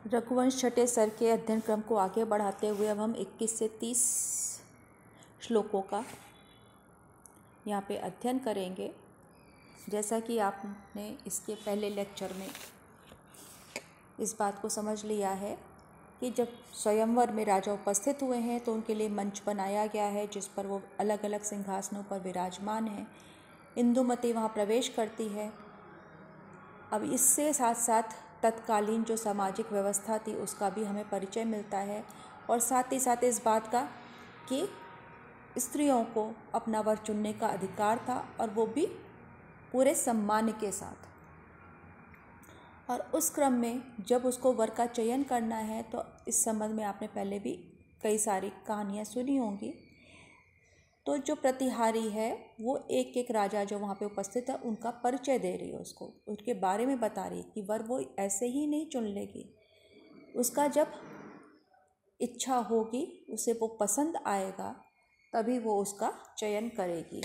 रघुवंश छठे स्तर के अध्ययन क्रम को आगे बढ़ाते हुए अब हम 21 से 30 श्लोकों का यहाँ पे अध्ययन करेंगे। जैसा कि आपने इसके पहले लेक्चर में इस बात को समझ लिया है कि जब स्वयंवर में राजा उपस्थित हुए हैं तो उनके लिए मंच बनाया गया है जिस पर वो अलग अलग सिंहासनों पर विराजमान हैं। इंदुमती वहाँ प्रवेश करती है। अब इससे साथ साथ तत्कालीन जो सामाजिक व्यवस्था थी उसका भी हमें परिचय मिलता है और साथ ही साथ इस बात का कि स्त्रियों को अपना वर चुनने का अधिकार था और वो भी पूरे सम्मान के साथ। और उस क्रम में जब उसको वर का चयन करना है तो इस संबंध में आपने पहले भी कई सारी कहानियाँ सुनी होंगी। तो जो प्रतिहारी है वो एक एक राजा जो वहाँ पे उपस्थित है उनका परिचय दे रही है, उसको उनके बारे में बता रही है कि वर वो ऐसे ही नहीं चुन लेगी, उसका जब इच्छा होगी, उसे वो पसंद आएगा तभी वो उसका चयन करेगी।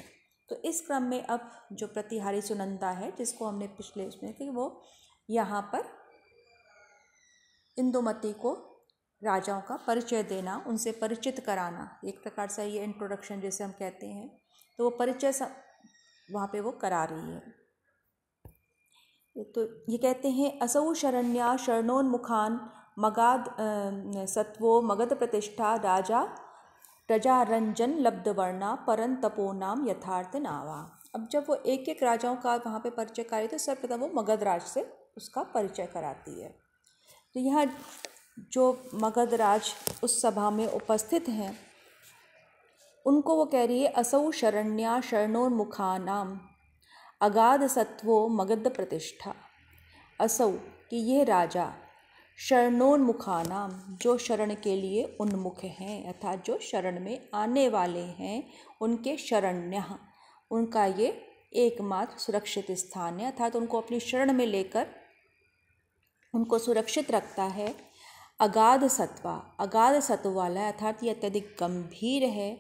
तो इस क्रम में अब जो प्रतिहारी सुनंदा है जिसको हमने पिछले उसमें कि वो यहाँ पर इंदुमती को राजाओं का परिचय देना, उनसे परिचित कराना, एक प्रकार से ये इंट्रोडक्शन जैसे हम कहते हैं, तो वो परिचय वहाँ पे वो करा रही है। तो ये कहते हैं असौ शरण्या शरणोन्मुखान मगाध सत्वो मगध प्रतिष्ठा राजा प्रजारंजन लब्धवर्णा परन तपो नाम यथार्थ नावा। अब जब वो एक एक राजाओं का वहाँ पे परिचय कराई तो सर्वप्रथम वो मगध राज से उसका परिचय कराती है। तो यहाँ जो मगध राज उस सभा में उपस्थित हैं उनको वो कह रही है असौ शरण्या शरणोन्मुखानाम अगाध सत्वो मगध प्रतिष्ठा। असौ कि यह राजा शरणोन्मुखानाम जो शरण के लिए उन्मुख हैं अर्थात जो शरण में आने वाले हैं उनके शरण्य, उनका ये एकमात्र सुरक्षित स्थान है अर्थात उनको अपनी शरण में लेकर उनको सुरक्षित रखता है। अगाध सत्वा, अगाध सत्व वाला है अर्थात ये अत्यधिक गंभीर है,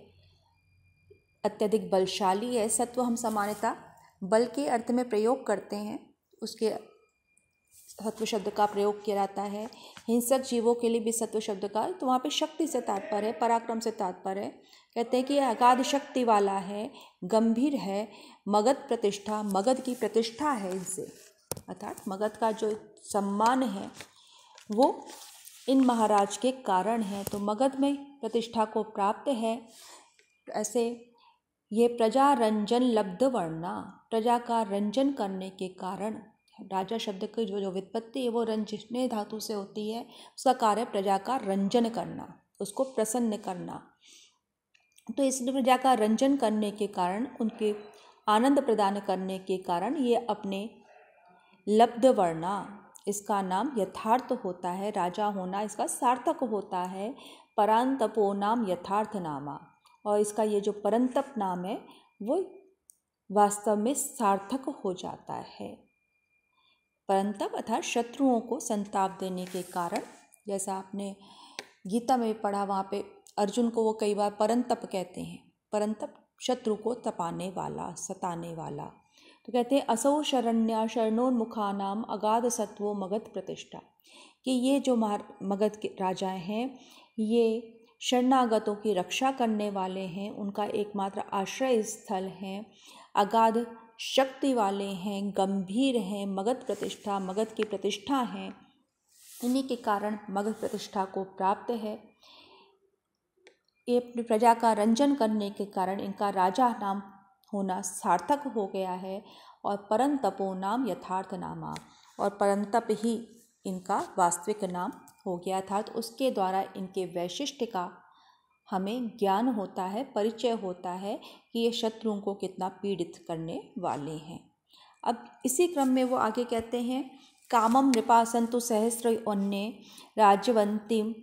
अत्यधिक बलशाली है। सत्व हम सामान्यतः बल के अर्थ में प्रयोग करते हैं, उसके सत्व शब्द का प्रयोग किया जाता है। हिंसक जीवों के लिए भी सत्व शब्द का, तो वहाँ पे शक्ति से तात्पर्य है, पराक्रम से तात्पर्य है। कहते हैं कि अगाध शक्ति वाला है, गंभीर है, मगध प्रतिष्ठा, मगध की प्रतिष्ठा है इनसे, अर्थात मगध का जो सम्मान है वो इन महाराज के कारण है, तो मगध में प्रतिष्ठा को प्राप्त है। ऐसे ये प्रजा रंजन लब्ध वर्णा, प्रजा का रंजन करने के कारण, राजा शब्द की जो व्युत्पत्ति है वो रंजने धातु से होती है, उसका कार्य प्रजा का रंजन करना, उसको प्रसन्न करना। तो इसलिए प्रजा का रंजन करने के कारण, उनके आनंद प्रदान करने के कारण ये अपने लब्ध वर्णा, इसका नाम यथार्थ होता है, राजा होना इसका सार्थक होता है। परांतपो नाम यथार्थ नामा, और इसका ये जो परंतप नाम है वो वास्तव में सार्थक हो जाता है। परंतप अर्थात शत्रुओं को संताप देने के कारण, जैसा आपने गीता में पढ़ा वहाँ पे अर्जुन को वो कई बार परंतप कहते हैं, परंतप शत्रु को तपाने वाला, सताने वाला। तो कहते हैं असौ शरण्या शरणोन्मुखानाम अगाध सत्वो मगध प्रतिष्ठा, कि ये जो मगध के राजा हैं ये शरणागतों की रक्षा करने वाले हैं, उनका एकमात्र आश्रय स्थल हैं, अगाध शक्ति वाले हैं, गंभीर हैं, मगध प्रतिष्ठा, मगध की प्रतिष्ठा हैं, इन्हीं के कारण मगध प्रतिष्ठा को प्राप्त है। ये अपनी प्रजा का रंजन करने के कारण इनका राजा नाम होना सार्थक हो गया है। और परंतपो नाम यथार्थ नामा, और परंतप ही इनका वास्तविक नाम हो गया था। तो उसके द्वारा इनके वैशिष्ट्य का हमें ज्ञान होता है, परिचय होता है कि ये शत्रुओं को कितना पीड़ित करने वाले हैं। अब इसी क्रम में वो आगे कहते हैं कामम नृपासंतु सहस्र अन्ये राज्यवंतीम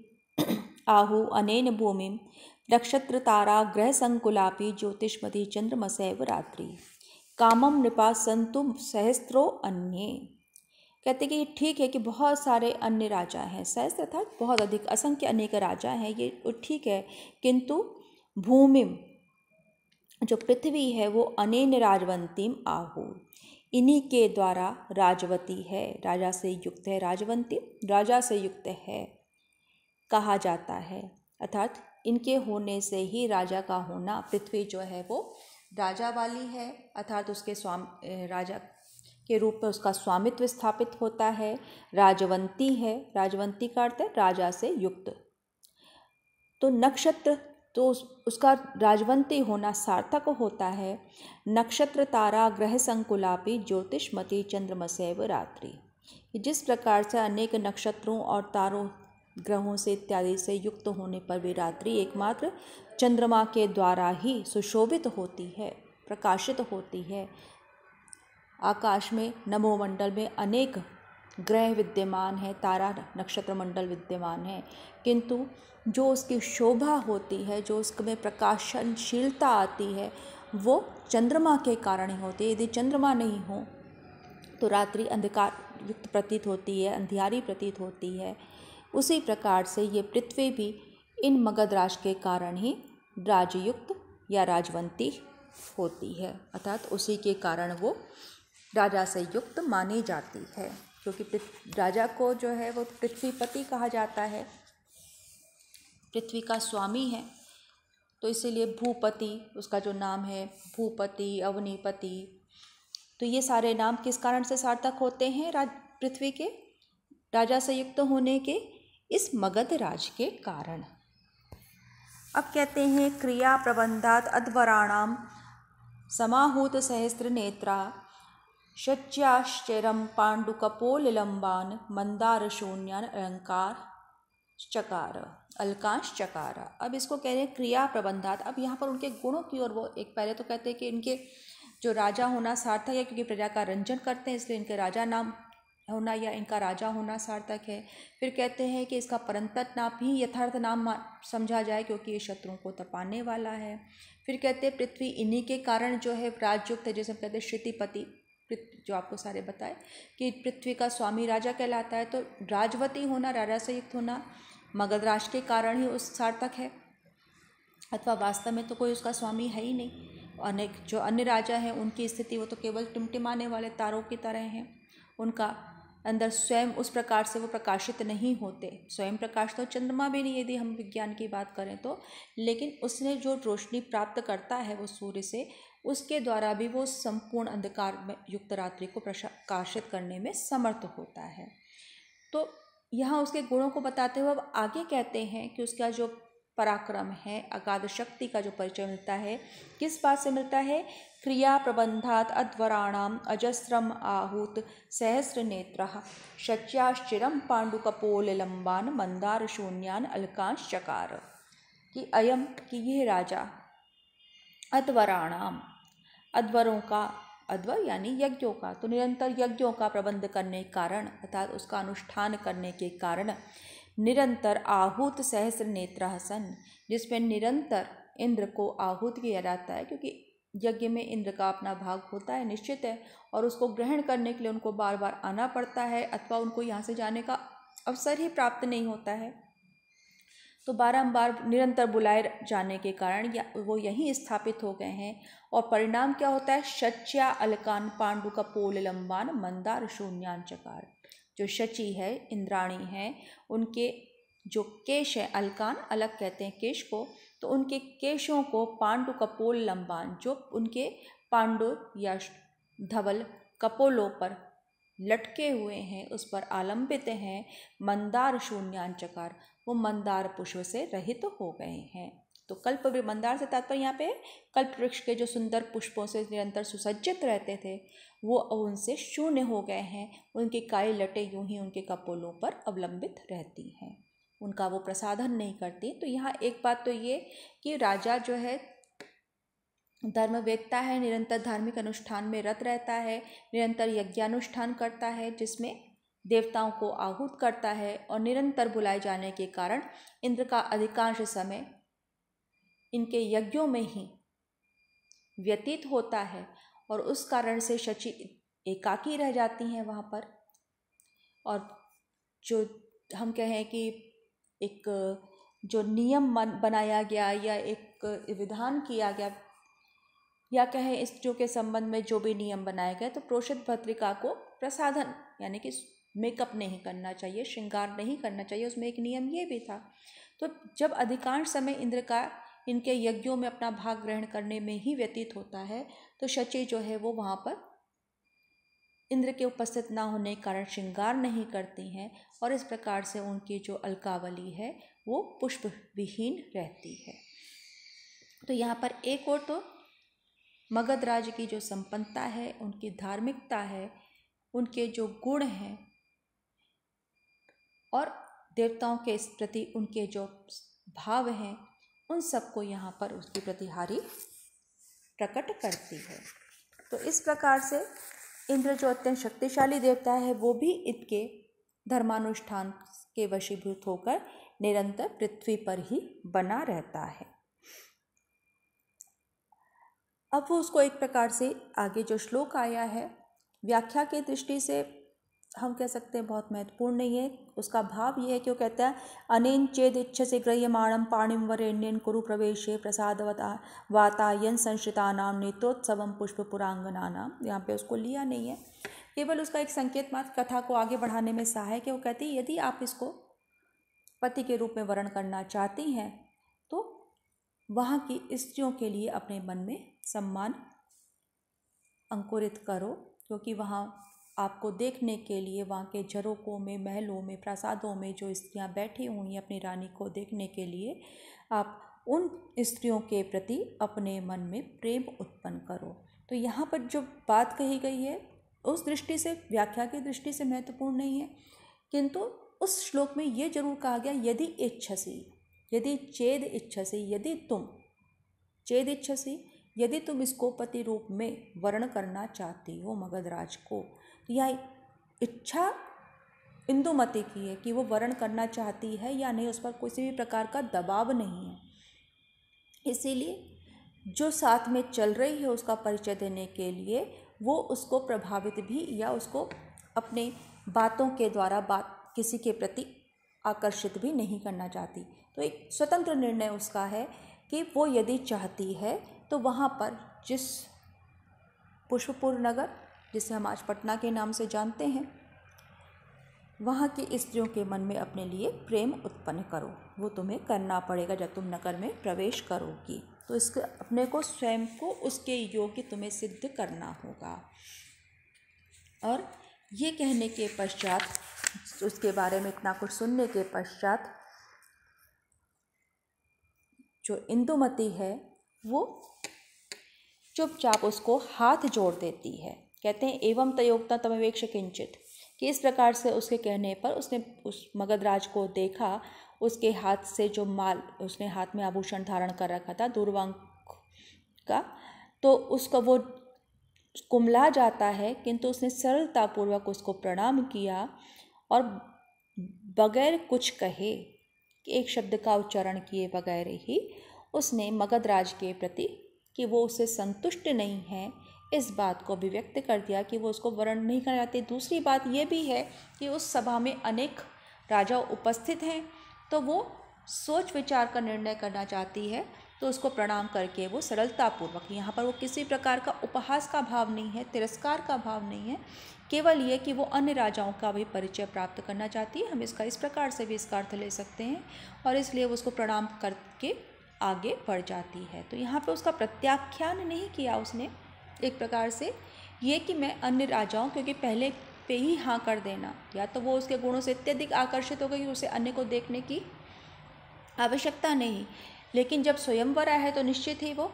आहु अनेन भूमिम नक्षत्र तारा ग्रह संकुलापि ज्योतिष्मती चंद्रमसैव रात्रि। कामम नृपासंतु सहस्रो अन्ये, कहते कि ठीक है कि बहुत सारे अन्य राजा हैं, सहस्त्र अर्थात बहुत अधिक, असंख्य अनेक राजा हैं, ये ठीक है, किंतु भूमिम जो पृथ्वी है वो अनेन राजवंतीम आहु, इन्हीं के द्वारा राजवती है, राजा से युक्त है, राजवंती राजा से युक्त है कहा जाता है। अर्थात इनके होने से ही राजा का होना, पृथ्वी जो है वो राजा वाली है, अर्थात उसके राजा के रूप में उसका स्वामित्व स्थापित होता है। राजवंती है, राजवंती का अर्थ है राजा से युक्त। तो नक्षत्र तो उसका राजवंती होना सार्थक होता है। नक्षत्र तारा ग्रह संकुलापि ज्योतिषमती चंद्रमसैव रात्रि। जिस प्रकार से अनेक नक्षत्रों और तारों ग्रहों से इत्यादि से युक्त होने पर भी रात्रि एकमात्र चंद्रमा के द्वारा ही सुशोभित होती है, प्रकाशित होती है। आकाश में नभोमंडल में अनेक ग्रह विद्यमान है, तारा नक्षत्र मंडल विद्यमान है, किंतु जो उसकी शोभा होती है, जो उसमें प्रकाशनशीलता आती है, वो चंद्रमा के कारण ही होती है। यदि चंद्रमा नहीं हो तो रात्रि अंधकार युक्त प्रतीत होती है, अंधियारी प्रतीत होती है। उसी प्रकार से ये पृथ्वी भी इन मगध राज के कारण ही राजयुक्त या राजवंती होती है, अर्थात उसी के कारण वो राजा से युक्त मानी जाती है, क्योंकि राजा को जो है वो पृथ्वीपति कहा जाता है, पृथ्वी का स्वामी है। तो इसीलिए भूपति उसका जो नाम है, भूपति, अवनीपति, तो ये सारे नाम किस कारण से सार्थक होते हैं? पृथ्वी के राजा से युक्त होने के इस मगध राज के कारण। अब कहते हैं क्रिया प्रबंधात अध्वराणाम समाहूत सहस्त्र नेत्रा शच्याश्चरम पांडुकपोललंबान मंदार शून्यान अलकांश चकार। अब इसको कह रहे हैं क्रिया प्रबंधात। अब यहाँ पर उनके गुणों की ओर वो एक पहले तो कहते हैं कि इनके जो राजा होना सार्थक है, क्योंकि प्रजा का रंजन करते हैं इसलिए इनके राजा नाम होना या इनका राजा होना सार्थक है। फिर कहते हैं कि इसका परंतत नाम ही यथार्थ नाम समझा जाए, क्योंकि ये शत्रुओं को तपाने वाला है। फिर कहते हैं पृथ्वी इन्हीं के कारण जो है राजयुक्त है, जैसे हम कहते हैं श्रुतिपति, जो आपको सारे बताए कि पृथ्वी का स्वामी राजा कहलाता है। तो राजवती होना, राजा से युक्त होना मगध राज के कारण ही उस सार्थक है, अथवा वास्तव में तो कोई उसका स्वामी है ही नहीं। अनेक जो अन्य राजा हैं उनकी स्थिति वो तो केवल टिमटिमाने वाले तारों की तरह हैं, उनका अंदर स्वयं उस प्रकार से वो प्रकाशित नहीं होते। स्वयं प्रकाश तो चंद्रमा भी नहीं, यदि हम विज्ञान की बात करें तो, लेकिन उसने जो रोशनी प्राप्त करता है वो सूर्य से, उसके द्वारा भी वो संपूर्ण अंधकार में युक्त रात्रि को प्रकाशित करने में समर्थ होता है। तो यहाँ उसके गुणों को बताते हुए अब आगे कहते हैं कि उसका जो पराक्रम है, अगाध शक्ति का जो परिचय मिलता है, किस बात से मिलता है? क्रिया प्रबंधात अध्वराणाम अजस्रम आहूत सहस्र नेत्रः शच्याश्चिरम पांडुकपोललंबान मंदार शून्यान अलकांश चकार। कि अयम कि यह राजा अध्वराणाम, अध्वरों का, अध्वर यानी यज्ञों का, तो निरंतर यज्ञों का प्रबंध करने के कारण अर्थात उसका अनुष्ठान करने के कारण निरंतर आहूत सहस्र नेत्र सन, जिसमें निरंतर इंद्र को आहूत किया जाता है, क्योंकि यज्ञ में इंद्र का अपना भाग होता है, निश्चित है, और उसको ग्रहण करने के लिए उनको बार बार आना पड़ता है, अथवा उनको यहाँ से जाने का अवसर ही प्राप्त नहीं होता है। तो बारंबार निरंतर बुलाए जाने के कारण वो यहीं स्थापित हो गए हैं। और परिणाम क्या होता है? शच्या अलकान पांडुकपोललंबान मंदार शून्यान चकार। जो शची है, इंद्राणी है, उनके जो केश है, अलकान अलग कहते हैं केश को, तो उनके केशों को पांडुकपोललंबान, जो उनके पांडु या धवल कपोलों पर लटके हुए हैं, उस पर आलंबित हैं, मंदार शून्यान चकार, वो मंदार पुष्प से रहित हो गए हैं। तो कल्प मंदार से तात्पर्य यहाँ पे कल्प वृक्ष के जो सुंदर पुष्पों से निरंतर सुसज्जित रहते थे, वो उनसे शून्य हो गए हैं। उनकी काई लटे यूं ही उनके कपोलों पर अवलंबित रहती हैं, उनका वो प्रसाधन नहीं करती। तो यहाँ एक बात तो ये कि राजा जो है धर्म वेदता है, निरंतर धार्मिक अनुष्ठान में रत रहता है, निरंतर यज्ञानुष्ठान करता है, जिसमें देवताओं को आहूत करता है, और निरंतर बुलाए जाने के कारण इंद्र का अधिकांश समय इनके यज्ञों में ही व्यतीत होता है, और उस कारण से शची एकाकी रह जाती हैं वहाँ पर। और जो हम कहें कि एक जो नियम बनाया गया या एक विधान किया गया या कहें स्त्रियों के संबंध में जो भी नियम बनाए गए, तो प्रोषित भद्रिका को प्रसाधन यानी कि मेकअप नहीं करना चाहिए, श्रृंगार नहीं करना चाहिए, उसमें एक नियम ये भी था। तो जब अधिकांश समय इंद्र का इनके यज्ञों में अपना भाग ग्रहण करने में ही व्यतीत होता है, तो शची जो है वो वहाँ पर इंद्र के उपस्थित ना होने के कारण श्रृंगार नहीं करती हैं, और इस प्रकार से उनकी जो अलकावली है वो पुष्प विहीन रहती है। तो यहाँ पर एक और तो मगध राज्य की जो संपन्नता है, उनकी धार्मिकता है, उनके जो गुण हैं और देवताओं के इस प्रति उनके जो भाव हैं, उन सबको यहाँ पर उसकी प्रतिहारी प्रकट करती है। तो इस प्रकार से इंद्र जो अत्यंत शक्तिशाली देवता है, वो भी इनके धर्मानुष्ठान के वशीभूत होकर निरंतर पृथ्वी पर ही बना रहता है। अब वो उसको एक प्रकार से आगे जो श्लोक आया है, व्याख्या की दृष्टि से हम कह सकते हैं बहुत महत्वपूर्ण नहीं है। उसका भाव ये है कि वो कहता है अनेन चेद इच्छसे गृह्यमाणं पाणिं वरेण्येन कुरु प्रवेशे प्रसादवता वातायन संश्रितानाम नेत्रोत्सवम पुष्प पुरांगनानाम। यहाँ पे उसको लिया नहीं है, केवल उसका एक संकेत मात्र कथा को आगे बढ़ाने में सहायक है। वो कहती है यदि आप इसको पति के रूप में वर्ण करना चाहती हैं, तो वहाँ की स्त्रियों के लिए अपने मन में सम्मान अंकुरित करो, क्योंकि वहाँ आपको देखने के लिए वहाँ के झरोकों में, महलों में, प्रासादों में जो स्त्रियाँ बैठी हुई हैं अपनी रानी को देखने के लिए, आप उन स्त्रियों के प्रति अपने मन में प्रेम उत्पन्न करो। तो यहाँ पर जो बात कही गई है उस दृष्टि से, व्याख्या की दृष्टि से महत्वपूर्ण नहीं है, किंतु उस श्लोक में ये जरूर कहा गया यदि इच्छसी, यदि चेद इच्छसी, यदि तुम चेद इच्छसी, यदि तुम इसको पति रूप में वर्ण करना चाहती हो मगधराज को। तो यह इच्छा इंदुमती की है कि वो वर्ण करना चाहती है या नहीं, उस पर किसी भी प्रकार का दबाव नहीं है। इसीलिए जो साथ में चल रही है उसका परिचय देने के लिए वो उसको प्रभावित भी या उसको अपने बातों के द्वारा किसी के प्रति आकर्षित भी नहीं करना चाहती। तो एक स्वतंत्र निर्णय उसका है कि वो यदि चाहती है तो वहाँ पर जिस पुष्पपुर नगर, जिसे हम आज पटना के नाम से जानते हैं, वहाँ की स्त्रियों के मन में अपने लिए प्रेम उत्पन्न करो। वो तुम्हें करना पड़ेगा जब तुम नगर में प्रवेश करोगी। तो इसके अपने को स्वयं को उसके योग्य तुम्हें सिद्ध करना होगा। और ये कहने के पश्चात, उसके बारे में इतना कुछ सुनने के पश्चात, जो इंदुमती है वो चुपचाप उसको हाथ जोड़ देती है। कहते हैं एवं तयोक्ता तमवेक्ष किंचित, कि इस प्रकार से उसके कहने पर उसने उस मगधराज को देखा, उसके हाथ से जो माल, उसने हाथ में आभूषण धारण कर रखा था दूर्वांक का, तो उसका वो कुम्हला जाता है, किंतु उसने सरलतापूर्वक उसको प्रणाम किया और बगैर कुछ कहे, एक शब्द का उच्चारण किए बगैर ही उसने मगधराज के प्रति कि वो उससे संतुष्ट नहीं है, इस बात को अभिव्यक्त कर दिया कि वो उसको वर्ण नहीं करना चाहते। दूसरी बात ये भी है कि उस सभा में अनेक राजा उपस्थित हैं, तो वो सोच विचार का निर्णय करना चाहती है, तो उसको प्रणाम करके वो सरलतापूर्वक, यहाँ पर वो किसी प्रकार का उपहास का भाव नहीं है, तिरस्कार का भाव नहीं है, केवल ये कि वो अन्य राजाओं का भी परिचय प्राप्त करना चाहती है। हम इसका इस प्रकार से भी इसका अर्थ ले सकते हैं, और इसलिए वो उसको प्रणाम करके आगे बढ़ जाती है। तो यहाँ पे उसका प्रत्याख्यान नहीं किया उसने, एक प्रकार से ये कि मैं अन्य राजाओं, क्योंकि पहले पे ही हाँ कर देना, या तो वो उसके गुणों से अत्यधिक आकर्षित हो गई, उसे अन्य को देखने की आवश्यकता नहीं। लेकिन जब स्वयंवर है तो निश्चित ही वो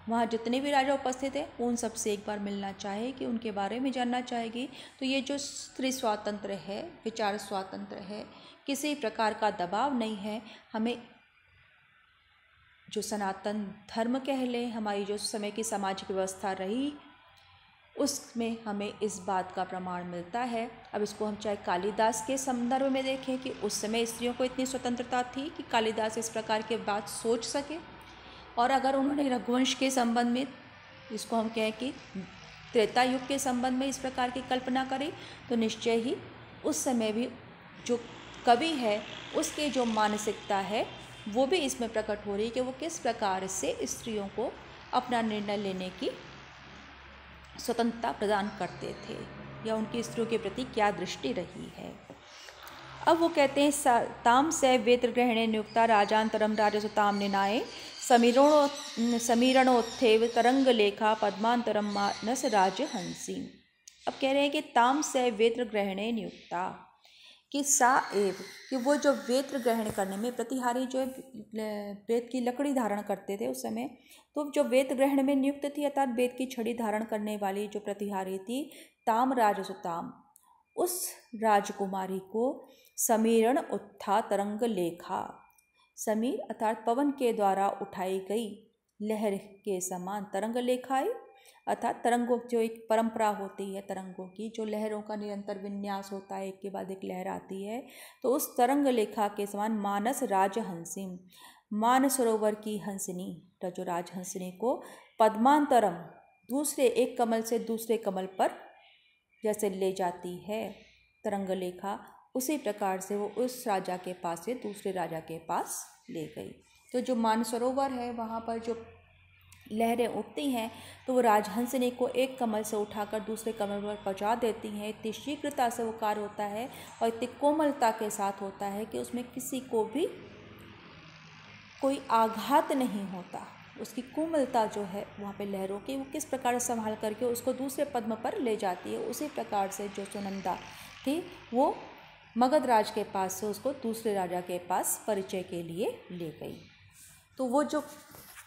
वहाँ जितने भी राजा उपस्थित हैं उन सब से एक बार मिलना चाहेगी, उनके बारे में जानना चाहेगी। तो ये जो स्त्री स्वातंत्र है, विचार स्वातंत्र है, किसी प्रकार का दबाव नहीं है। हमें जो सनातन धर्म कह लें, हमारी जो समय की सामाजिक व्यवस्था रही, उसमें हमें इस बात का प्रमाण मिलता है। अब इसको हम चाहे कालिदास के संदर्भ में देखें कि उस समय स्त्रियों को इतनी स्वतंत्रता थी कि कालिदास इस प्रकार के बात सोच सके, और अगर उन्होंने रघुवंश के संबंध में, इसको हम कहें कि त्रेता युग के संबंध में इस प्रकार की कल्पना करी, तो निश्चय ही उस समय भी जो कवि है उसके जो मानसिकता है वो भी इसमें प्रकट हो रही है कि वो किस प्रकार से स्त्रियों को अपना निर्णय लेने की स्वतंत्रता प्रदान करते थे, या उनकी स्त्रियों के प्रति क्या दृष्टि रही है। अब वो कहते हैं ताम से वेत्र ग्रहणे नियुक्ता राजांतरम राजसुताम निनाये समीरणोत्थेव तरंग लेखा पद्मांतरम मानस राजहंसी। अब कह रहे हैं कि ताम से वेत्र ग्रहणे नियुक्ता, कि सा एव, कि वो जो वेत्र ग्रहण करने में, प्रतिहारी जो वेद की लकड़ी धारण करते थे उस समय, तो जो वेद ग्रहण में नियुक्त थी अर्थात वेद की छड़ी धारण करने वाली जो प्रतिहारी थी, ताम राजसुताम, उस राजकुमारी को समीरण उत्था तरंग लेखा, समीर अर्थात पवन के द्वारा उठाई गई लहर के समान तरंग लेखाएं, अर्थात तरंगों जो एक परंपरा होती है तरंगों की, जो लहरों का निरंतर विन्यास होता है, एक के बाद एक लहर आती है, तो उस तरंग लेखा के समान मानस राजहंसी, मानसरोवर की हंसनी, जो राजहंसनी को पद्मांतरम, दूसरे एक कमल से दूसरे कमल पर जैसे ले जाती है तरंग लेखा, उसी प्रकार से वो उस राजा के पास से दूसरे राजा के पास ले गई। तो जो मानसरोवर है वहाँ पर जो लहरें उठती हैं तो वो राजहंसनी को एक कमल से उठाकर दूसरे कमल पर पहुँचा देती हैं। इतनी शीघ्रता से वो कार्य होता है और इतनी कोमलता के साथ होता है कि उसमें किसी को भी कोई आघात नहीं होता। उसकी कोमलता जो है वहाँ पे लहरों की, वो किस प्रकार से संभाल करके उसको दूसरे पद्म पर ले जाती है, उसी प्रकार से जो सुनंदा थी वो मगध राज के पास से उसको दूसरे राजा के पास परिचय के लिए ले गई। तो वो जो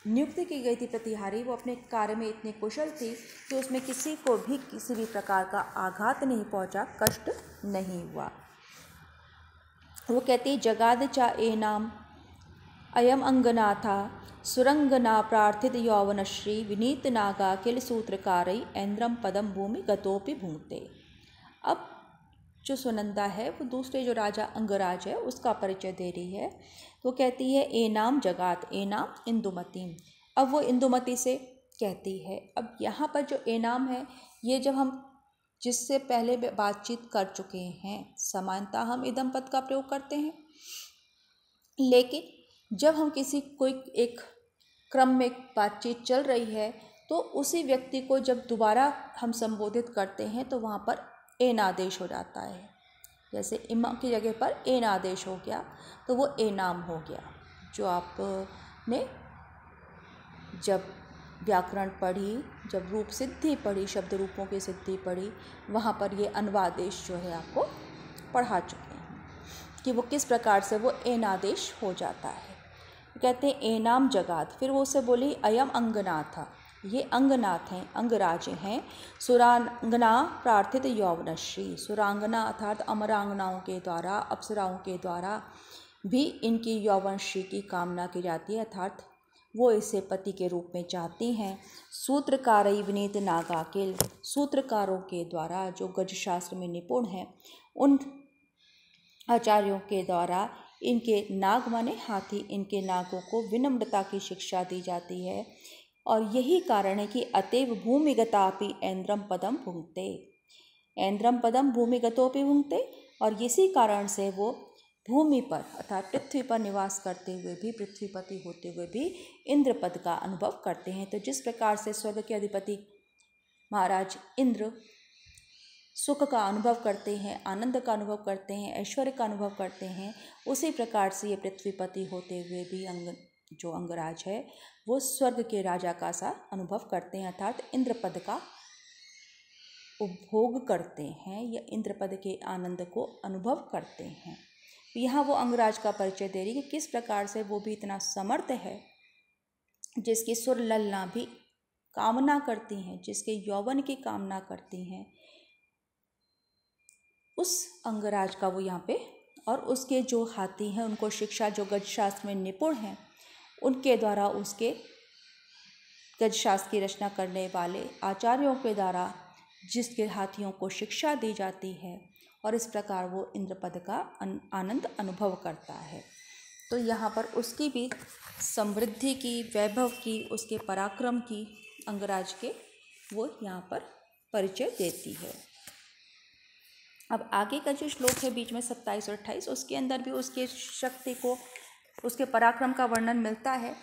नियुक्ति की गई थी प्रतिहारी, वो अपने कार्य में इतनी कुशल थी कि उसमें किसी को भी किसी भी प्रकार का आघात नहीं पहुंचा, कष्ट नहीं हुआ। वो कहती जगाद चा ए नाम अयम अंगनाथा सुरंगना प्रार्थित यौवनश्री विनीत नागा किल सूत्रकारई ऐन्द्रम पदम भूमि गतोपि भूंगते। अब जो सुनंदा है वो दूसरे जो राजा अंगराज है उसका परिचय दे रही है। तो कहती है ए नाम जगात, ए नाम इंदुमती। अब वो इंदुमती से कहती है। अब यहाँ पर जो ए नाम है ये जब हम जिससे पहले बातचीत कर चुके हैं, समानता हम इदम पद का प्रयोग करते हैं, लेकिन जब हम किसी कोई एक क्रम में बातचीत चल रही है तो उसी व्यक्ति को जब दोबारा हम संबोधित करते हैं तो वहाँ पर एन आदेश हो जाता है। जैसे इमा की जगह पर एन आदेश हो गया तो वो ए नाम हो गया। जो आपने जब व्याकरण पढ़ी, जब रूप सिद्धि पढ़ी, शब्द रूपों की सिद्धि पढ़ी, वहाँ पर ये अन्वादेश जो है आपको पढ़ा चुके हैं कि वो किस प्रकार से वो एन आदेश हो जाता है। कहते हैं ए नाम जगात। फिर वो उससे बोली अयम अंगनाथ, ये अंगनाथ हैं, अंगराज हैं। सुरांगना प्रार्थित यौवनश्री, सुरांगना अर्थात अमरांगनाओं के द्वारा, अप्सराओं के द्वारा भी इनकी यौवनश्री की कामना की जाती है, अर्थात वो इसे पति के रूप में चाहती हैं। सूत्रकारई विनीत नागाकिल, सूत्रकारों के द्वारा जो गज शास्त्र में निपुण हैं उन आचार्यों के द्वारा इनके नाग माने हाथी, इनके नागों को विनम्रता की शिक्षा दी जाती है। और यही कारण है कि अतएव भूमिगतापि ऐन्द्रम पदम भुंगते, ऐन्द्रम पदम भूमिगतोपि भुंगते। और इसी कारण से वो भूमि पर अर्थात पृथ्वी पर निवास करते हुए भी, पृथ्वीपति होते हुए भी इंद्र पद का अनुभव करते हैं। तो जिस प्रकार से स्वर्ग के अधिपति महाराज इंद्र सुख का अनुभव करते हैं, आनंद का अनुभव करते हैं, ऐश्वर्य का अनुभव करते हैं, उसी प्रकार से ये पृथ्वीपति होते हुए भी जो अंगराज है वो स्वर्ग के राजा का सा अनुभव करते हैं, अर्थात इंद्र पद का उपभोग करते हैं या इंद्र पद के आनंद को अनुभव करते हैं। यहाँ वो अंगराज का परिचय दे रही कि किस प्रकार से वो भी इतना समर्थ है, जिसकी सुर ललना भी कामना करती हैं, जिसके यौवन की कामना करती हैं, उस अंगराज का वो यहाँ पे, और उसके जो हाथी हैं उनको शिक्षा, जो गजशास्त्र में निपुण हैं उनके द्वारा, उसके गजशास्त्र की रचना करने वाले आचार्यों के द्वारा जिसके हाथियों को शिक्षा दी जाती है, और इस प्रकार वो इंद्रपद का आनंद अनुभव करता है। तो यहाँ पर उसकी भी समृद्धि की, वैभव की, उसके पराक्रम की अंगराज के वो यहाँ पर परिचय देती है। अब आगे का जो श्लोक है बीच में 27 और 28, उसके अंदर भी उसके शक्ति को, उसके पराक्रम का वर्णन मिलता है।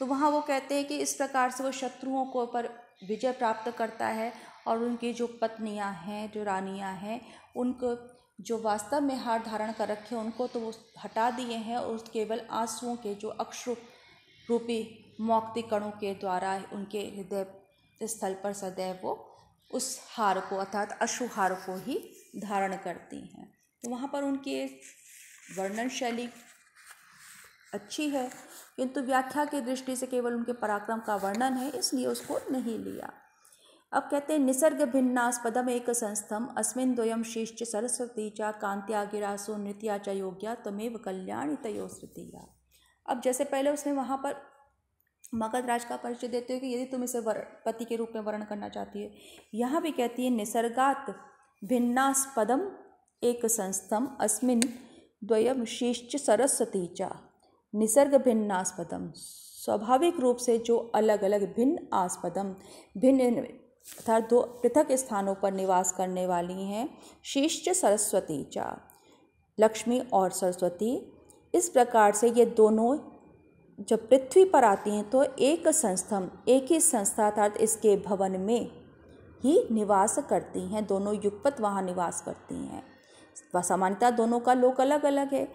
तो वहाँ वो कहते हैं कि इस प्रकार से वो शत्रुओं को पर विजय प्राप्त करता है और उनकी जो पत्नियाँ हैं, जो रानियाँ हैं, उनको जो वास्तव में हार धारण कर रखे उनको तो वो हटा दिए हैं और केवल आंसुओं के जो अश्रु रूपी मौक्ति कणों के द्वारा उनके हृदय स्थल पर सदैव वो उस हार को अर्थात अश्रु हार को ही धारण करती हैं। तो वहाँ पर उनकी वर्णन शैली अच्छी है, किंतु व्याख्या की दृष्टि से केवल उनके पराक्रम का वर्णन है, इसलिए उसको नहीं लिया। अब कहते हैं निसर्ग भिन्नास्पदम एक संस्थम अस्मिन् द्वयम शिष्ट सरस्वती चा कांत्या गिरासो नृत्या च योग्या तमेव कल्याणी तयोस्तृतीया। अब जैसे पहले उसने वहाँ पर मगध राज का परिचय देते हुए कि यदि तुम इसे पति के रूप में वर्ण करना चाहती है, यहाँ भी कहती है निसर्गात भिन्नास्पदम एक संस्थम अस्मिन् द्वयम शिष्ट सरस्वती चा। निसर्ग भिन्नास्पदम, स्वाभाविक रूप से जो अलग अलग भिन्न आस्पदम, भिन्न अर्थात दो पृथक स्थानों पर निवास करने वाली हैं, शिष्ट सरस्वती चा, लक्ष्मी और सरस्वती। इस प्रकार से ये दोनों जब पृथ्वी पर आती हैं तो एक संस्थम, एक ही संस्था अर्थात इसके भवन में ही निवास करती हैं, दोनों युगपत वहाँ निवास करती हैं। सामान्यतः दोनों का लोक अलग अलग है,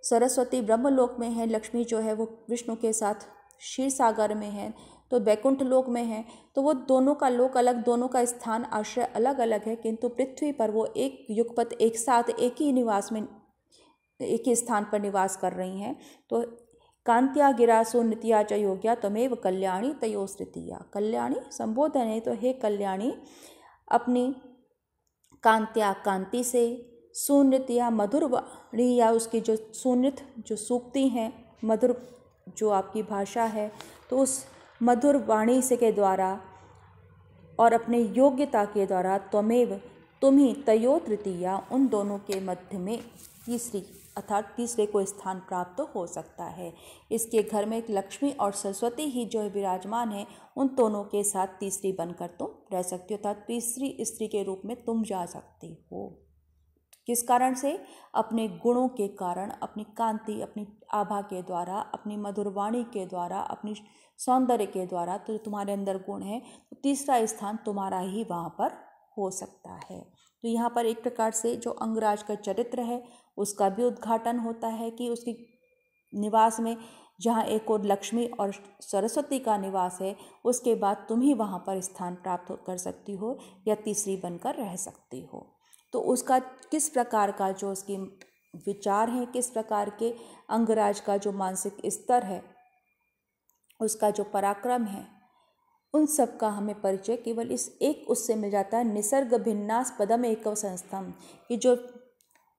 सरस्वती ब्रह्मलोक में है, लक्ष्मी जो है वो विष्णु के साथ क्षीर सागर में है, तो बैकुंठ लोक में है। तो वो दोनों का लोक अलग, दोनों का स्थान आश्रय अलग अलग है, किंतु पृथ्वी पर वो एक युगपत एक साथ एक ही निवास में एक ही स्थान पर निवास कर रही हैं। तो कांत्या गिरासो नित्या च योग्या तमेव कल्याणी तयोस्तृतीया। कल्याणी संबोधन है, तो हे कल्याणी अपनी कांत्या कांति से, सुनृत्या मधुर वाणी या उसकी जो सुनृत जो सूक्ति हैं, मधुर जो आपकी भाषा है, तो उस मधुर वाणी से के द्वारा और अपने योग्यता के द्वारा त्वमेव तुम ही तयो तृतीया, उन दोनों के मध्य में तीसरी अर्थात तीसरे को स्थान प्राप्त हो सकता है। इसके घर में एक लक्ष्मी और सरस्वती ही जो है विराजमान है, उन दोनों के साथ तीसरी बनकर तुम रह सकती हो, अर्थात तीसरी स्त्री के रूप में तुम जा सकती हो। किस कारण से? अपने गुणों के कारण, अपनी कांति, अपनी आभा के द्वारा, अपनी मधुर वाणी के द्वारा, अपनी सौंदर्य के द्वारा। तो तुम्हारे अंदर गुण है, तो तीसरा स्थान तुम्हारा ही वहाँ पर हो सकता है। तो यहाँ पर एक प्रकार से जो अंगराज का चरित्र है उसका भी उद्घाटन होता है कि उसकी निवास में जहाँ एक और लक्ष्मी और सरस्वती का निवास है, उसके बाद तुम ही वहाँ पर स्थान प्राप्त कर सकती हो या तीसरी बनकर रह सकती हो। तो उसका किस प्रकार का जो उसकी विचार है, किस प्रकार के अंगराज का जो मानसिक स्तर है, उसका जो पराक्रम है, उन सब का हमें परिचय केवल इस एक उससे मिल जाता है, निसर्ग भिन्नास्पदम एक संस्थम, कि जो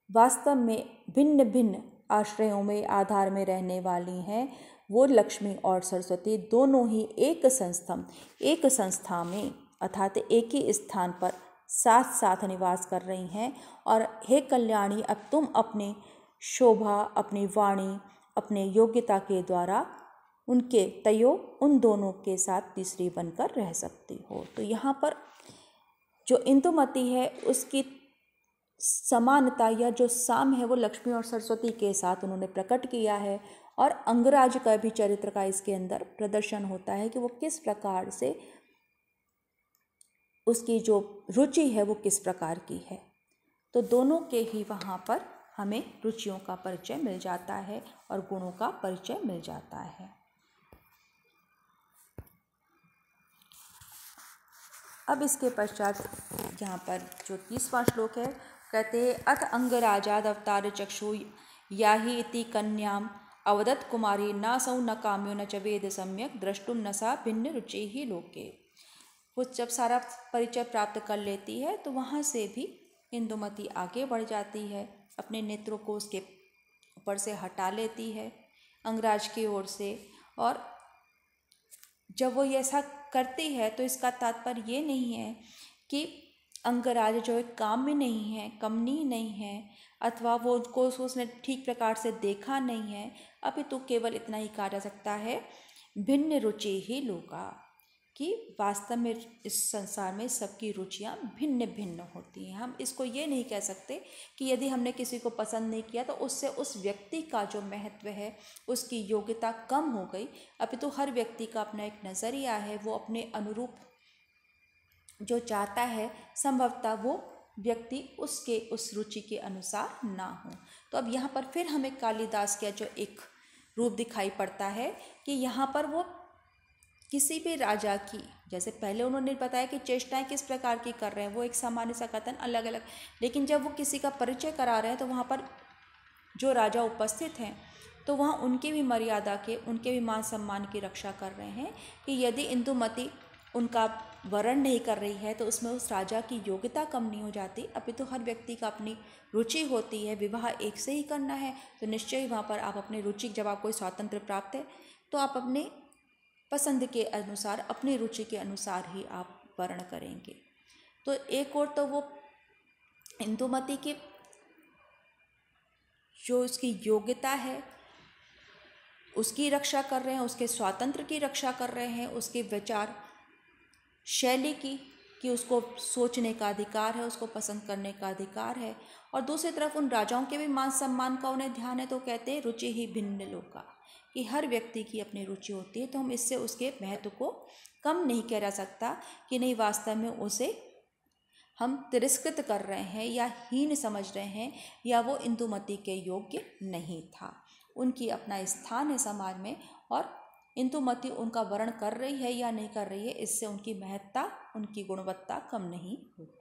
वास्तव में भिन्न भिन्न आश्रयों में आधार में रहने वाली हैं, वो लक्ष्मी और सरस्वती दोनों ही एक संस्थम, एक संस्था में अर्थात एक ही स्थान पर साथ साथ निवास कर रही हैं। और हे कल्याणी, अब तुम अपने शोभा, अपनी वाणी, अपने योग्यता के द्वारा उनके तयो उन दोनों के साथ तीसरी बनकर रह सकती हो। तो यहाँ पर जो इंदुमती है उसकी समानता या जो साम है वो लक्ष्मी और सरस्वती के साथ उन्होंने प्रकट किया है। और अंगराज का भी चरित्र का इसके अंदर प्रदर्शन होता है कि वो किस प्रकार से उसकी जो रुचि है वो किस प्रकार की है। तो दोनों के ही वहाँ पर हमें रुचियों का परिचय मिल जाता है और गुणों का परिचय मिल जाता है। अब इसके पश्चात यहाँ पर जो 30वां श्लोक है, कहते हैं अथ अंगराजाद अवतार चक्षु याहि इति कन्याम अवदत् कुमारी न सौ न काम्यो न च वेद सम्यक द्रष्टुम न सा भिन्न रुचि ही लोके। वो जब सारा परिचय प्राप्त कर लेती है तो वहाँ से भी इंदुमती आगे बढ़ जाती है, अपने नेत्रों को उसके ऊपर से हटा लेती है अंगराज की ओर से। और जब वो ऐसा करती है तो इसका तात्पर्य ये नहीं है कि अंगराज जो है काम में नहीं है, कमनीय नहीं है, अथवा वो उसको उसने ठीक प्रकार से देखा नहीं है। अभी तो केवल इतना ही कहा जा सकता है भिन्न रुचि ही लोका, कि वास्तव में इस संसार में सबकी रुचियाँ भिन्न भिन्न होती हैं। हम इसको ये नहीं कह सकते कि यदि हमने किसी को पसंद नहीं किया तो उससे उस व्यक्ति का जो महत्व है, उसकी योग्यता कम हो गई। अपितु हर व्यक्ति का अपना एक नज़रिया है, वो अपने अनुरूप जो चाहता है संभवतः वो व्यक्ति उसके उस रुचि के अनुसार ना हो। तो अब यहाँ पर फिर हमें कालिदास का जो एक रूप दिखाई पड़ता है कि यहाँ पर वो किसी भी राजा की, जैसे पहले उन्होंने बताया कि चेष्टाएं किस प्रकार की कर रहे हैं, वो एक सामान्य सा कथन अलग अलग, लेकिन जब वो किसी का परिचय करा रहे हैं तो वहाँ पर जो राजा उपस्थित हैं तो वहाँ उनकी भी मर्यादा के, उनके भी मान सम्मान की रक्षा कर रहे हैं कि यदि इंदुमती उनका वरण नहीं कर रही है तो उसमें उस राजा की योग्यता कम नहीं हो जाती। अपितु हर व्यक्ति का अपनी रुचि होती है, विवाह एक से ही करना है तो निश्चय ही वहाँ पर आप अपनी रुचि, जब आपको स्वातंत्र प्राप्त है तो आप अपने पसंद के अनुसार, अपनी रुचि के अनुसार ही आप वर्ण करेंगे। तो एक और तो वो इंदुमती की जो उसकी योग्यता है उसकी रक्षा कर रहे हैं, उसके स्वातंत्र की रक्षा कर रहे हैं, उसके विचार शैली की, कि उसको सोचने का अधिकार है, उसको पसंद करने का अधिकार है। और दूसरी तरफ उन राजाओं के भी मान सम्मान का उन्हें ध्यान है, तो कहते हैं रुचि ही भिन्न लोका, कि हर व्यक्ति की अपनी रुचि होती है। तो हम इससे उसके महत्व को कम नहीं कह जा सकता कि नहीं वास्तव में उसे हम तिरस्कृत कर रहे हैं या हीन समझ रहे हैं या वो इंदुमती के योग्य नहीं था। उनकी अपना स्थान है समाज में और इंदुमती उनका वर्ण कर रही है या नहीं कर रही है, इससे उनकी महत्ता, उनकी गुणवत्ता कम नहीं होती।